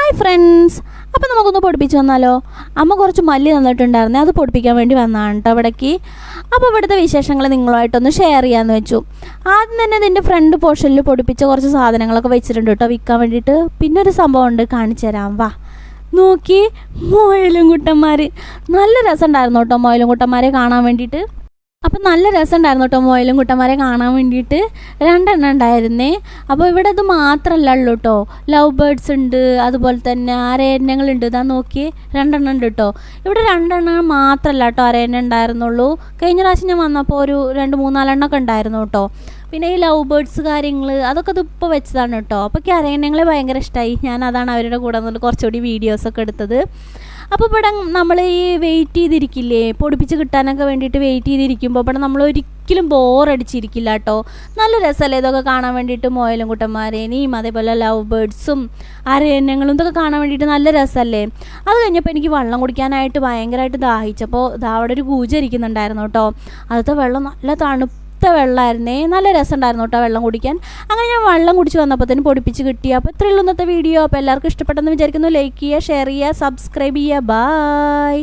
Hi friends, അപ്പോൾ നമുക്കൊന്ന് പൊടിപ്പിച്ച് വന്നാലോ? അമ്മ കുറച്ച് മല്ലി തന്നിട്ടുണ്ടായിരുന്നേ, അത് പൊടിപ്പിക്കാൻ വേണ്ടി വന്നതാണ് കേട്ടോ ഇവിടേക്ക്. അപ്പോൾ ഇവിടുത്തെ വിശേഷങ്ങൾ നിങ്ങളുമായിട്ടൊന്ന് ഷെയർ ചെയ്യാമെന്ന് വെച്ചു. ആദ്യം തന്നെ ഇതിൻ്റെ ഫ്രണ്ട് പോർഷനിൽ പൊടിപ്പിച്ച കുറച്ച് സാധനങ്ങളൊക്കെ വെച്ചിട്ടുണ്ട് കേട്ടോ വിൽക്കാൻ വേണ്ടിയിട്ട്. പിന്നെ ഒരു സംഭവം ഉണ്ട്, കാണിച്ചു തരാം, വാ നോക്കി. മുയലും കുട്ടന്മാർ നല്ല രസമുണ്ടായിരുന്നു കേട്ടോ മുയലും കുട്ടന്മാരെ കാണാൻ വേണ്ടിയിട്ട്. അപ്പം നല്ല രസമുണ്ടായിരുന്നു കേട്ടോ മുയലും കുട്ടന്മാരെ കാണാൻ വേണ്ടിയിട്ട്. 2 എണ്ണം ഉണ്ടായിരുന്നേ. അപ്പോൾ ഇവിടെ ഇത് മാത്രമല്ല ഉള്ളൂ കേട്ടോ, ലവ് ബേർഡ്സ് ഉണ്ട്, അതുപോലെ തന്നെ അരയന്നങ്ങളുണ്ട്. ഇതാ നോക്കി, 2 എണ്ണം ഉണ്ട് കേട്ടോ. ഇവിടെ 2 എണ്ണം മാത്രമല്ല കേട്ടോ അരയന്ന ഉണ്ടായിരുന്നുള്ളൂ. കഴിഞ്ഞ പ്രാവശ്യം ഞാൻ വന്നപ്പോൾ ഒരു 2-3-4 എണ്ണമൊക്കെ ഉണ്ടായിരുന്നു കേട്ടോ. പിന്നെ ഈ ലവ് ബേർഡ്സ് കാര്യങ്ങൾ അതൊക്കെ ഇതിപ്പോൾ വെച്ചതാണ് കേട്ടോ. അപ്പോൾ എനിക്ക് അരയന്നങ്ങളെ ഭയങ്കര ഇഷ്ടമായി. ഞാൻ അതാണ് അവരുടെ കൂടെ നിന്നിട്ട് കുറച്ചുകൂടി വീഡിയോസൊക്കെ എടുത്തത്. അപ്പോൾ ഇവിടെ നമ്മൾ ഈ വെയിറ്റ് ചെയ്തിരിക്കില്ലേ, പൊടിപ്പിച്ച് കിട്ടാനൊക്കെ വേണ്ടിയിട്ട് വെയിറ്റ് ചെയ്തിരിക്കുമ്പോൾ ഇവിടെ നമ്മൾ ഒരിക്കലും ബോറടിച്ചിരിക്കില്ല കേട്ടോ. നല്ല രസമല്ലേ ഇതൊക്കെ കാണാൻ വേണ്ടിയിട്ട്. മുയലും കുട്ടന്മാരേനെയും അതേപോലെ ലവ് ബേർഡ്സും അരയന്നങ്ങളും ഇതൊക്കെ കാണാൻ വേണ്ടിയിട്ട് നല്ല രസമല്ലേ. അത് കഴിഞ്ഞപ്പോൾ എനിക്ക് വെള്ളം കുടിക്കാനായിട്ട് ഭയങ്കരമായിട്ട് ദാഹിച്ചപ്പോൾ അവിടെ ഒരു കൂജ ഇരിക്കുന്നുണ്ടായിരുന്നു കേട്ടോ. അതൊക്കെ വെള്ളം നല്ല വെള്ളമായിരുന്നേ, നല്ല രസമുണ്ടായിരുന്നു കേട്ടോ വെള്ളം കുടിക്കാൻ. അങ്ങനെ ഞാൻ വെള്ളം കുടിച്ച് വന്നപ്പോഴത്തേനും പൊടിപ്പിച്ച് കിട്ടി. അപ്പോൾ ഇത്രയുള്ള ഇന്നത്തെ വീഡിയോ. അപ്പോൾ എല്ലാവർക്കും ഇഷ്ടപ്പെട്ടെന്ന് വിചാരിക്കുന്നു. ലൈക്ക് ചെയ്യുക, ഷെയർ ചെയ്യുക, സബ്സ്ക്രൈബ് ചെയ്യുക. ബൈ.